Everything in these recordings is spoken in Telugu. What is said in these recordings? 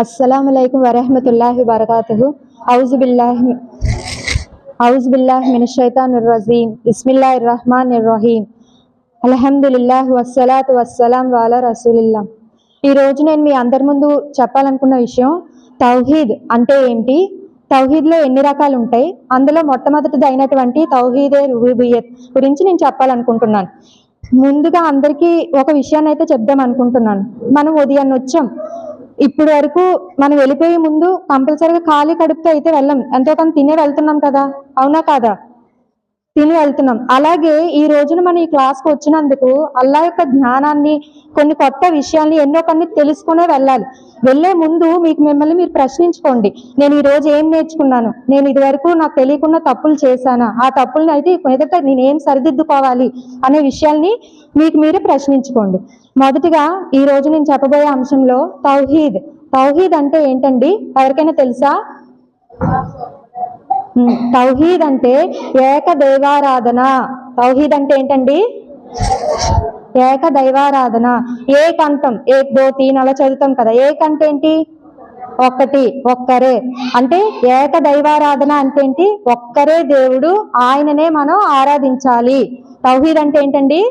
अस्सलामुअलैकुम वरहमतुल्लाहि वबरकातुहू। औज़ुबिल्लाहि मिनश्शैतानिर्रजीम। बिस्मिल्लाहिर्रहमानिर्रहीम। అల్హమ్దులిల్లాహి వస్సలాతు వస్సలాం అలా రసూలిల్లాహ్। ఈరోజు నేను మీ అందరి ముందు చెప్పాలనుకున్న విషయం తౌహీద్ అంటే ఏంటి, తౌహీద్లో ఎన్ని రకాలు ఉంటాయి, అందులో మొట్టమొదటిది అయినటువంటి తౌహీదే రుబూబియ్యత్ గురించి నేను చెప్పాలనుకుంటున్నాను। ముందుగా అందరికీ ఒక విషయాన్ని అయితే చెప్దాం అనుకుంటున్నాను। మనం ఉదయాన్నే వచ్చాం, ఇప్పుడు వరకు మనం వెళ్ళిపోయే ముందు కంపల్సరీగా ఖాళీ కడుపుతో అయితే వెళ్ళం, ఎంతో కొంత తినే వెళ్తున్నాం కదా, అవునా కాదా? తిని వెళ్తున్నాం। అలాగే ఈ రోజున మనం ఈ క్లాస్కి వచ్చినందుకు అల్లా యొక్క జ్ఞానాన్ని, కొన్ని కొత్త విషయాల్ని ఎన్నో కొన్ని తెలుసుకునే వెళ్ళాలి। వెళ్ళే ముందు మిమ్మల్ని మీరు ప్రశ్నించుకోండి, నేను ఈ రోజు ఏం నేర్చుకున్నాను, నేను ఇది వరకు నాకు తెలియకుండా తప్పులు చేశానా, ఆ తప్పుల్ని అయితే ఎదుట నేనేం సరిదిద్దుకోవాలి అనే విషయాల్ని మీకు మీరే ప్రశ్నించుకోండి। మొదటిగా ఈ రోజు నేను చెప్పబోయే అంశంలో తౌహీద్। తౌహీద్ అంటే ఏంటండి, ఎవరికైనా తెలుసా? తౌహీద్ అంటే ఏక దైవారాధన। తౌహీద్ అంటే ఏంటండి? ఏక దైవారాధన। ఏక్ అంటాం, ఏక్ దో తీన్ అలా చదువుతాం కదా, ఏక్ అంటే ఏంటి? ఒక్కటి, ఒక్కరే। అంటే ఏక దైవారాధన అంటే ఏంటి? ఒక్కరే దేవుడు, ఆయననే మనం ఆరాధించాలి। తౌహీద్ అంటే ఏంటండి?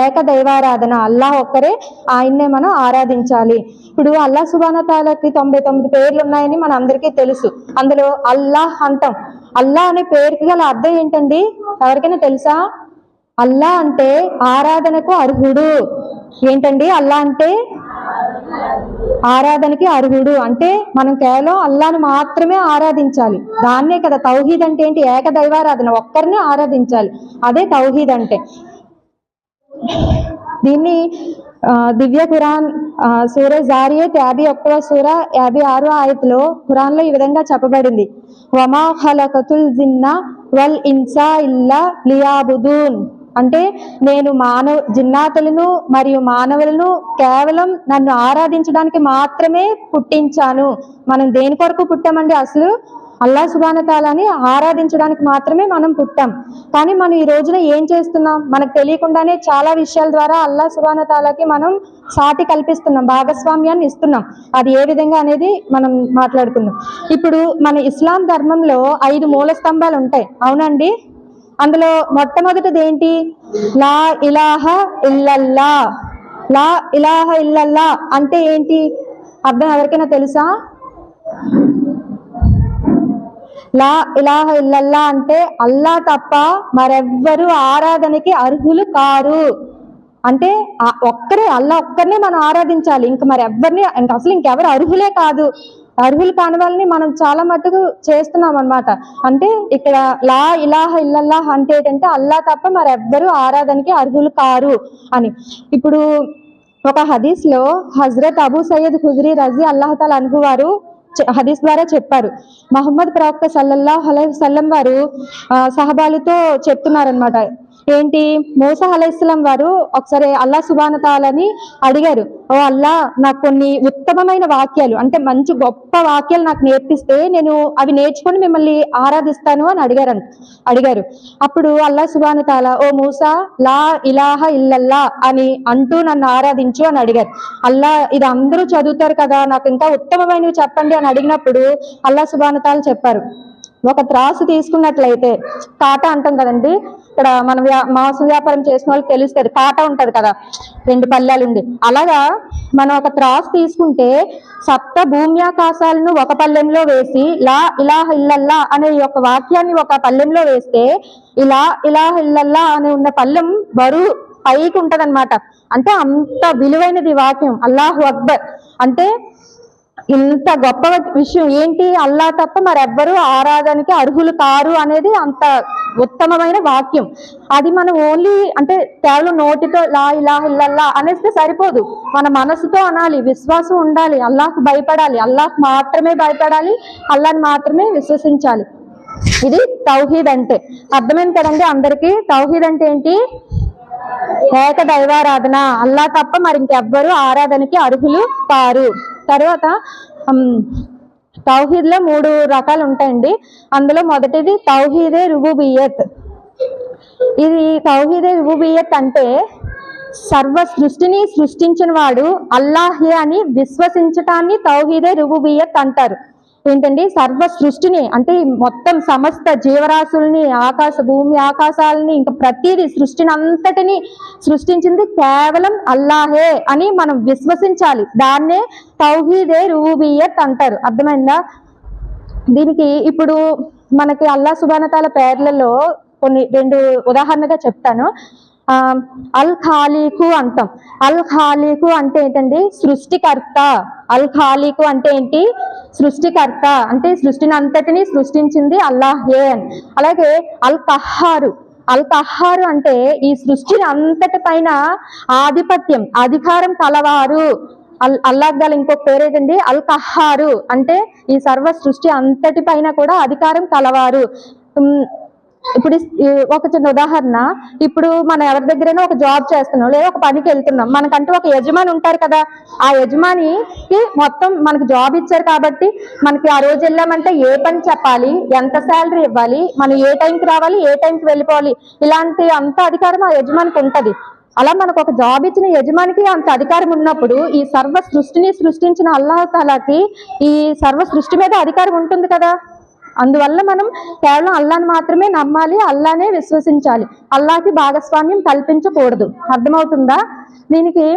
ఏక దైవారాధన, అల్లాహ్ ఒక్కరే, ఆయన్నే మనం ఆరాధించాలి। ఇప్పుడు అల్లాహ్ సుబ్హానహు వ తఆలాకి 99 పేర్లు ఉన్నాయని మన అందరికీ తెలుసు। అందులో అల్లాహ్ అంటాం, అల్లాహ్ అనే పేరుకి గల అర్థం ఏంటండి, ఎవరికైనా తెలుసా? అల్లాహ్ అంటే ఆరాధనకు అర్హుడు। ఏంటండి అల్లాహ్ అంటే? ఆరాధనకి అర్హుడు, అంటే మనం కేవలం అల్లాహ్ను మాత్రమే ఆరాధించాలి। దాన్నే కదా తౌహీద్ అంటే ఏంటి? ఏక దైవారాధన, ఒక్కరినే ఆరాధించాలి, అదే తౌహీద్ అంటే। దీన్ని దివ్య ఖురాన్ సూరా జారియాత్ 51వ సూరా 56వ ఆయతలో ఖురాన్లో ఈ విధంగా చెప్పబడింది, వమా ఖలకతుల్ జిన్న వల్ ఇన్సా ఇల్లా లియాబుదూన్। అంటే నేను జిన్నాతులను మరియు మానవులను కేవలం నన్ను ఆరాధించడానికి మాత్రమే పుట్టించాను। మనం దేని కొరకు పుట్టామండి? అసలు అల్లాహ్ సుబ్హానహు వ తఆలాని ఆరాధించడానికి మాత్రమే మనం పుట్టాం। కానీ మనం ఈ రోజున ఏం చేస్తున్నాం, మనకు తెలియకుండానే చాలా విషయాల ద్వారా అల్లాహ్ సుబ్హానహు వ తఆలాకి మనం సాటి కల్పిస్తున్నాం, భాగస్వామ్యాన్ని ఇస్తున్నాం। అది ఏ విధంగా అనేది మనం మాట్లాడుకుందాం। ఇప్పుడు మన ఇస్లాం ధర్మంలో 5 మూల స్తంభాలు ఉంటాయి, అవునండి? అందులో మొట్టమొదటిది ఏంటి? లా ఇలాహ ఇల్లల్లా। లా ఇలాహ ఇల్లల్లా అంటే ఏంటి అర్థం ఎవరికైనా తెలుసా? లా ఇలాహ ఇల్లల్లా అంటే అల్లా తప్ప మరెవ్వరూ ఆరాధనకి అర్హులు కారు। అంటే ఒక్కరే, అల్లా ఒక్కరినే మనం ఆరాధించాలి, ఇంక మరెవ్వరిని, అసలు ఇంకెవరు అర్హులే కాదు। అర్హులు కాని వాళ్ళని మనం చాలా మటుకు చేస్తున్నాం అన్నమాట। అంటే ఇక్కడ లా ఇలాహ ఇల్లల్లా అంటే ఏంటంటే అల్లా తప్ప మరెవ్వరూ ఆరాధనకి అర్హులు కారు అని। ఇప్పుడు ఒక హదీస్లో హజరత్ అబూ సయ్యద్ ఖుద్రీ రజీ అల్లాహ్ తఆలా అన్హు వారు హదీస్ ద్వారా చెప్పారు, మహమ్మద్ ప్రవక్త సల్లల్లాహు అలైహి వసల్లం వారు సహబాలతో చెప్తున్నారనమాట, ఏంటి? మూసా అలైహిస్సలాం వారు ఒకసారి అల్లాహ్ సుబ్హానహు వ తఆలాని అడిగారు, ఓ అల్లా, నాకు కొన్ని ఉత్తమమైన వాక్యాలు, అంటే మంచి గొప్ప వాక్యాలు నాకు నేర్పిస్తే నేను అవి నేర్చుకొని మిమ్మల్ని ఆరాధిస్తాను అని అడిగారు। అప్పుడు అల్లాహ్ సుబ్హానహు వ తఆలా, ఓ మూసా, లా ఇలాహ ఇల్లల్లా అని అంటూ నన్ను ఆరాధించు అని అడిగారు। అల్లా, ఇది అందరూ చదువుతారు కదా, నాకు ఇంకా ఉత్తమమైనవి చెప్పండి అని అడిగినప్పుడు అల్లాహ్ సుబ్హానహు వ తఆలా చెప్పారు, ఒక త్రాసు తీసుకున్నట్లయితే, కాటా అంటాం కదండి, ఇక్కడ మనం మాంసం వ్యాపారం చేసిన వాళ్ళకి తెలుస్తుంది, కాటా ఉంటది కదా, 2 పళ్ళాలు ఉండి, అలాగా మనం ఒక త్రాసు తీసుకుంటే సప్త భూమ్యాకాశాలను ఒక పళ్ళెంలో వేసి లా ఇలాహ ఇల్లల్లా అనే ఒక వాక్యాన్ని ఒక పళ్ళెంలో వేస్తే ఇలా ఇలాహ ఇల్లల్లా అని ఉన్న పళ్ళెం బరువు పైకి ఉంటదన్నమాట। అంటే అంత విలువైనది వాక్యం, అల్లాహు అక్బర్। అంటే ఇంత గొప్ప విషయం ఏంటి, అల్లా తప్ప మరెవ్వరూ ఆరాధనకి అర్హులు కారు అనేది అంత ఉత్తమమైన వాక్యం। అది మనం ఓన్లీ అంటే కేవలం నోటితో లా ఇలాహ ఇల్లల్లా అనేస్తే సరిపోదు, మన మనసుతో అనాలి, విశ్వాసం ఉండాలి, అల్లాహ్కు భయపడాలి, అల్లాహ్కు మాత్రమే భయపడాలి, అల్లాహ్ని మాత్రమే విశ్వసించాలి। ఇది తౌహీద్ అంటే। అర్థమైంది కదండి అందరికీ? తౌహీద్ అంటే ఏంటి? ఏక దైవారాధన, అల్లా తప్ప మరి ఇంకెవ్వరూ ఆరాధనకి అర్హులు కారు। తర్వాత తౌహీద్లో 3 రకాలు ఉంటాయండి, అందులో మొదటిది తౌహీదే రుబూబియ్యత్। ఇది తౌహీదే రుబూబియ్యత్ అంటే సర్వ సృష్టిని సృష్టించిన వాడు అల్లాహే అని విశ్వసించటాన్ని తౌహీదే రుబూబియత్ అంటారు. ఏంటండి? సర్వ సృష్టిని అంటే మొత్తం సమస్త జీవరాశుల్ని, భూమి ఆకాశాలని, ఇంకా ప్రతిదీ సృష్టిని అంతటిని సృష్టించింది కేవలం అల్లాహే అని మనం విశ్వసించాలి. దాన్నే తౌహీదే రుబూబియత్ అంటారు. అర్థమైందా? దీనికి ఇప్పుడు మనకి అల్లాహ్ సుబ్హానహు వ తఆలా పేర్లలో రెండు ఉదాహరణగా చెప్తాను. అల్ ఖాలీకు అంటాం. అల్ ఖాలీకు అంటే ఏంటండి? సృష్టికర్త. అల్ ఖాలీకు అంటే ఏంటి? సృష్టికర్త. అంటే సృష్టిని అంతటిని సృష్టించింది అల్లాహే అని. అలాగే అల్ కహారు. అల్ కహారు అంటే ఈ సృష్టిని అంతటి పైన ఆధిపత్యం, అధికారం కలవారు. అల్లాహ్ గల ఇంకొక పేరేటండి అల్ కహారు. అంటే ఈ సర్వ సృష్టి అంతటి పైన కూడా అధికారం కలవారు. ఇప్పుడు ఒక చిన్న ఉదాహరణ, ఇప్పుడు మనం ఎవరి దగ్గరైనా ఒక జాబ్ చేస్తున్నాం లేదా ఒక పనికి వెళ్తున్నాం, మనకంటూ ఒక యజమాని ఉంటారు కదా. ఆ యజమానికి మొత్తం మనకి జాబ్ ఇచ్చారు కాబట్టి మనకి ఆ రోజు వెళ్ళామంటే ఏ పని చెప్పాలి, ఎంత శాలరీ ఇవ్వాలి, మనం ఏ టైంకి రావాలి, ఏ టైంకి వెళ్ళిపోవాలి, ఇలాంటి అంత అధికారం ఆ యజమానికి ఉంటది. అలా మనకు ఒక జాబ్ ఇచ్చిన యజమానికి అంత అధికారం ఉన్నప్పుడు ఈ సర్వ సృష్టిని సృష్టించిన అల్లాహ్ తాలాకి ఈ సర్వ సృష్టి మీద అధికారం ఉంటుంది కదా. అందువల్ల మనం కేవలం అల్లాహ్ని మాత్రమే నమ్మాలి, అల్లాహ్నే విశ్వసించాలి, అల్లాహ్కి భాగస్వామ్యం కల్పించకూడదు. అర్థమవుతుందా? దీనికి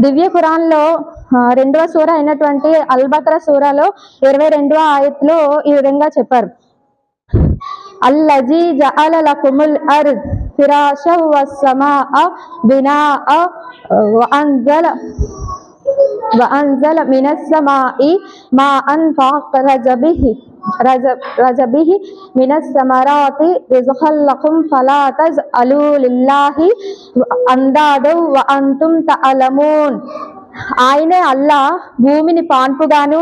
దివ్య ఖురాన్లో 2వ సూర అయినటువంటి అల్ బకరా సూరాలో 22వ ఆయత్లో ఈ విధంగా చెప్పారు. అల్లజీ జఅల లకుముల్ అర్ద్ ఫిరాషం వస్సమాఅ బినాఅ వఅన్జల మినస్ సమాఇ మాఅన్ ఫఅఖ్రజ బిహి మినస్ సమరాతి రిజ్ఖన్ లకుం ఫలా తజ్అలు లిల్లాహి అందాదం వఅంతుం తఅలమూన్. ఆయనే అల్లాహ్ భూమిని పాన్పుగాను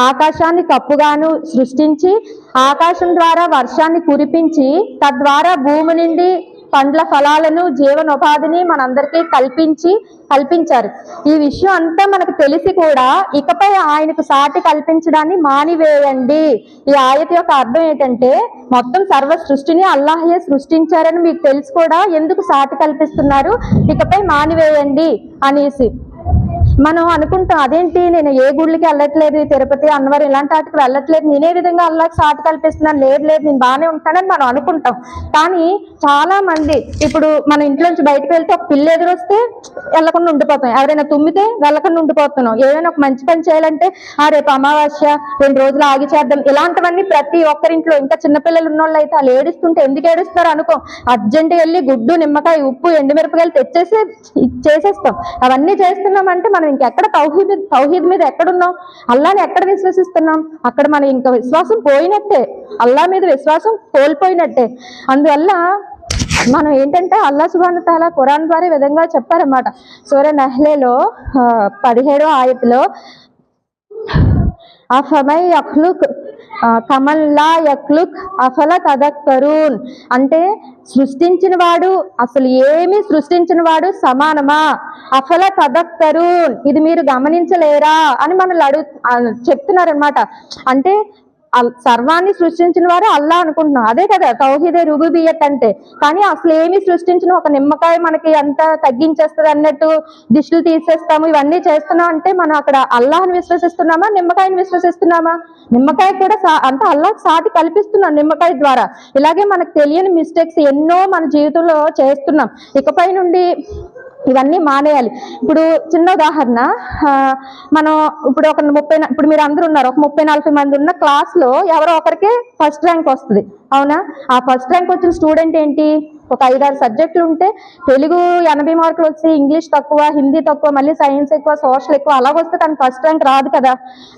ఆకాశాన్ని కప్పుగాను సృష్టించి ఆకాశం ద్వారా వర్షాన్ని కురిపించి తద్వారా భూమి నుండి పండ్ల ఫలాలను, జీవనోపాధిని మనందరికీ కల్పించారు. ఈ విషయం అంతా మనకు తెలిసి కూడా ఇకపై ఆయనకు సాటి కల్పించడాన్ని మానివేయండి. ఈ ఆయత యొక్క అర్థం ఏంటంటే మొత్తం సర్వ సృష్టిని అల్లాహే సృష్టించారని మీకు తెలిసి కూడా ఎందుకు సాటి కల్పిస్తున్నారు, ఇకపై మానివేయండి అనేసి. మనం అనుకుంటాం, అదేంటి నేను ఏ గుళ్ళకి వెళ్ళట్లేదు, తిరుపతి, అన్నవరం ఇలాంటి వాటికి వెళ్ళట్లేదు, నేనే విధంగా అల్లాహ్కి సాటి కల్పిస్తున్నాను, లేదు నేను బాగానే ఉంటానని మనం అనుకుంటాం. కానీ చాలా మంది ఇప్పుడు మన ఇంట్లోంచి బయటకు వెళ్తే ఒక పిల్ల ఎదురొస్తే వెళ్ళకుండా ఉండిపోతాం, ఎవరైనా తుమ్మితే వెళ్ళకుండా ఉండిపోతున్నాం, ఏదైనా ఒక మంచి పని చేయాలంటే రేపు అమావాస్య 2 రోజులు ఆగి చేద్దాం, ఇలాంటివన్నీ ప్రతి ఒక్కరింట్లో. ఇంకా చిన్నపిల్లలు ఉన్నోళ్ళు అయితే వాళ్ళు ఏడుస్తుంటే ఎందుకు ఏడుస్తారు అనుకో, అర్జెంట్ వెళ్ళి గుడ్డు, నిమ్మకాయ, ఉప్పు, ఎండుమిరపకాయలు తెచ్చేసి చేసేస్తాం. అవన్నీ చేస్తున్నామంటే మనం ఇంకెక్కడ తౌహీద్ మీద ఎక్కడున్నాం, అల్లాని ఎక్కడ విశ్వసిస్తున్నాం, అక్కడ మనం ఇంకా విశ్వాసం పోయినట్టే, అల్లా మీద విశ్వాసం కోల్పోయినట్టే. అందువల్ల మనం ఏంటంటే అల్లాహ్ సుబ్హానహు వ తఆలా ఖురాన్ ద్వారా ఈ విధంగా చెప్పారన్నమాట. సూరా నహ్లలో 17వ ఆయతలో అఫమై యఖ్లుక్ కమన్ లా యఖ్లుక్ అఫల తదక్కరూన్. అంటే సృష్టించిన వాడు అసలు ఏమి సృష్టించిన వాడు సమానమా, అఫల తదక్కరూన్, ఇది మీరు గమనించలేరా అని మనల్ని చెప్తున్నారనమాట. అంటే సర్వాన్ని సృష్టించిన వారు అల్లా అనుకుంటున్నాం, అదే కదా తౌహీదే రుబూబియత్ అంటే. కానీ అసలు ఏమి సృష్టించిన ఒక నిమ్మకాయ మనకి అంత తగ్గించేస్తుంది అన్నట్టు దిష్టిలు తీసేస్తాము, ఇవన్నీ చేస్తున్నాం అంటే మనం అక్కడ అల్లాహ్ని విశ్వసిస్తున్నామా, నిమ్మకాయని విశ్వసిస్తున్నామా? నిమ్మకాయ కూడా అంటే అల్లాహ్కి సాటి కల్పిస్తున్నాం నిమ్మకాయ ద్వారా. ఇలాగే మనకు తెలియని మిస్టేక్స్ ఎన్నో మన జీవితంలో చేస్తున్నాం. ఇకపై నుండి ఇవన్నీ మానేయాలి. ఇప్పుడు చిన్న ఉదాహరణ, మనం ఇప్పుడు ఇప్పుడు మీరు అందరూ ఉన్నారు, ఒక 30-40 మంది ఉన్న క్లాస్ లో ఎవరో ఒకరికి ఫస్ట్ ర్యాంక్ వస్తుంది, అవునా? ఆ ఫస్ట్ ర్యాంక్ వచ్చిన స్టూడెంట్ ఏంటి, ఒక 5-6 సబ్జెక్టులు ఉంటే తెలుగు 80 మార్కులు వచ్చి, ఇంగ్లీష్ తక్కువ, హిందీ తక్కువ, మళ్ళీ సైన్స్ ఎక్కువ, సోషల్ ఎక్కువ, అలాగొస్తే తనకు ఫస్ట్ ర్యాంక్ రాదు కదా.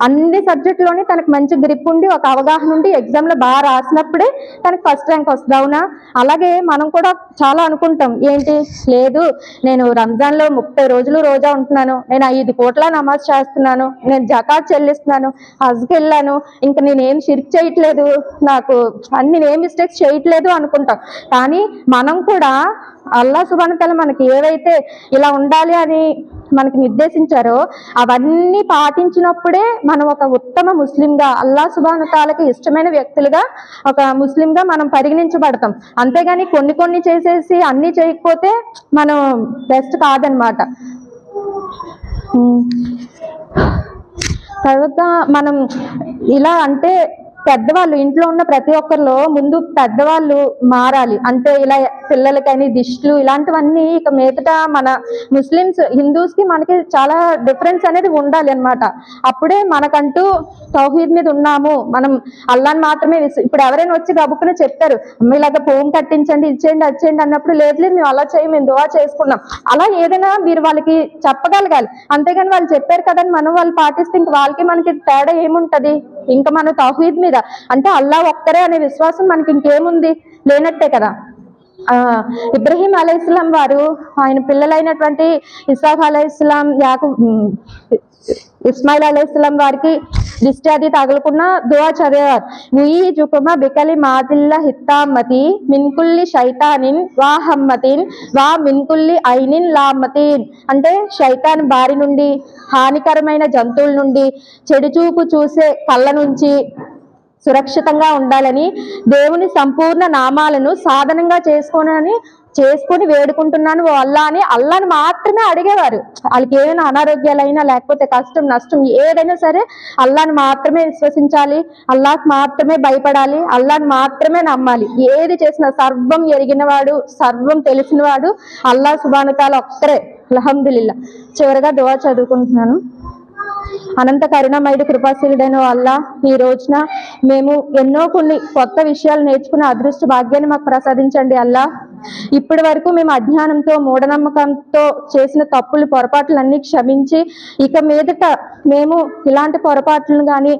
అన్ని సబ్జెక్టులోని తనకు మంచి గ్రిప్ ఉండి ఒక అవగాహన ఉండి ఎగ్జామ్లో బాగా రాసినప్పుడే తనకు ఫస్ట్ ర్యాంక్ వస్తుంది, అవునా? అలాగే మనం కూడా చాలా అనుకుంటాం, ఏంటి లేదు నేను రంజాన్లో 30 రోజులు రోజా ఉంటున్నాను, నేను 5 కోట్ల నమాజ్ చేస్తున్నాను, నేను జకాత్ చెల్లిస్తున్నాను, హజ్కి వెళ్ళాను, ఇంకా నేనేం షిర్క్ చేయట్లేదు, నాకు అన్ని నేను ఏ మిస్టేక్స్ చేయట్లేదు అనుకుంటాం. కానీ మనం కూడా అల్లాహ్ సుబ్హానహు వ తఆలా మనకి ఏవైతే ఇలా ఉండాలి అని మనకి నిర్దేశించారో అవన్నీ పాటించినప్పుడే మనం ఒక ఉత్తమ ముస్లింగా, అల్లాహ్ సుబ్హానహు వ తఆలాకి ఇష్టమైన వ్యక్తులుగా, ఒక ముస్లింగా మనం పరిగణించబడతాం. అంతేగాని కొన్ని చేసేసి అన్ని చేయకపోతే మనం బెస్ట్ కాదనమాట. తర్వాత మనం ఇలా అంటే పెద్దవాళ్ళు, ఇంట్లో ఉన్న ప్రతి ఒక్కరిలో ముందు పెద్దవాళ్ళు మారాలి. అంటే ఇలా పిల్లలకని దిష్టిలు ఇలాంటివన్నీ ఇక మీదట మన ముస్లిమ్స్, హిందూస్ కి మనకి చాలా డిఫరెన్స్ అనేది ఉండాలి అన్నమాట. అప్పుడే మనకంటూ తౌహీద్ మీద ఉన్నాము, మనం అల్లాని మాత్రమే ఇప్పుడు ఎవరైనా వచ్చి గబుక్కున చెప్తారు, ఇలాగ పోం కట్టించండి, ఇచ్చేయండి, వచ్చేయండి అన్నప్పుడు లేదు లేదు మేము అలా చేయం, మేము దువా చేసుకున్నాం, అలా ఏదైనా మీరు వాళ్ళకి చెప్పగలగాలి. అంతేగాని వాళ్ళు చెప్పారు కదని మనం వాళ్ళు పాటిస్తే ఇంక వాళ్ళకి మనకి తేడా ఏముంటది? ఇంకా మన తౌహీద్ మీద అంటే అల్లాహ్ ఒక్కరే అనే విశ్వాసం మనకి ఇంకేముంది? లేనట్టే కదా. ఇబ్రహీం అలైహిస్సలాం వారు ఆయన పిల్లలైనటువంటి ఇస్సాక్ అలైహిస్సలాం, ఇస్మాయిల్ అలైహిస్సలాం వారికి దిష్టి అది తగులుకున్న దువా చదివారు. ముయీజుకుమ బికలి మాదిల్ల హిత్తామతి మిన్కుల్లి శైతానిన్ వా హమ్మతిన్ వా మిన్కుల్లి ఐనిన్ లామతిన్. అంటే శైతాన్ బారి నుండి, హానికరమైన జంతువుల నుండి, చెడు చూపు చూసే కళ్ళ నుంచి సురక్షితంగా ఉండాలని, దేవుని సంపూర్ణ నామాలను సాధనంగా చేసుకొని వేడుకుంటున్నాను ఓ అల్లా అని అల్లాని మాత్రమే అడిగేవారు. వాళ్ళకి ఏమైనా అనారోగ్యాలైనా లేకపోతే కష్టం నష్టం ఏదైనా సరే అల్లాని మాత్రమే విశ్వసించాలి, అల్లాహ్ మాత్రమే భయపడాలి, అల్లాని మాత్రమే నమ్మాలి. ఏది చేసినా సర్వం ఎరిగినవాడు, సర్వం తెలిసినవాడు అల్లాహ్ సుబ్హానహు వ తఆలా ఒక్కరే. అల్హమ్దులిల్లా. చివరిగా దువా చదువుకుంటున్నాను. అనంత కరుణమయుడు కృపాశీలుడైన అల్లా, ఈ రోజున మేము ఎన్నో కొన్ని కొత్త విషయాలు నేర్చుకునే అదృష్ట భాగ్యాన్ని మాకు ప్రసాదించండి అల్లా. ఇప్పటి వరకు మేము అజ్ఞానంతో, మూఢనమ్మకంతో చేసిన తప్పులు, పొరపాట్లన్నీ క్షమించి ఇక మీదట మేము ఇలాంటి పొరపాట్లను కానీ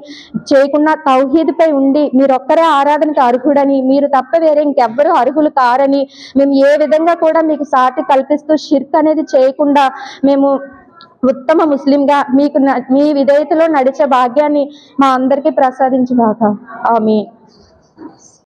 చేయకుండా తౌహీద్పై ఉండి మీరొక్కరే ఆరాధనకి అర్హుడని, మీరు తప్ప వేరే ఇంకెవ్వరూ అర్హులు కారని, మేము ఏ విధంగా కూడా మీకు సాటి కల్పిస్తూ షిర్క్ అనేది చేయకుండా మేము ఉత్తమ ముస్లింగా మీకు మీ విధేయతలో నడిచే భాగ్యాన్ని మా అందరికీ ప్రసాదించుగాక. ఆమీన్.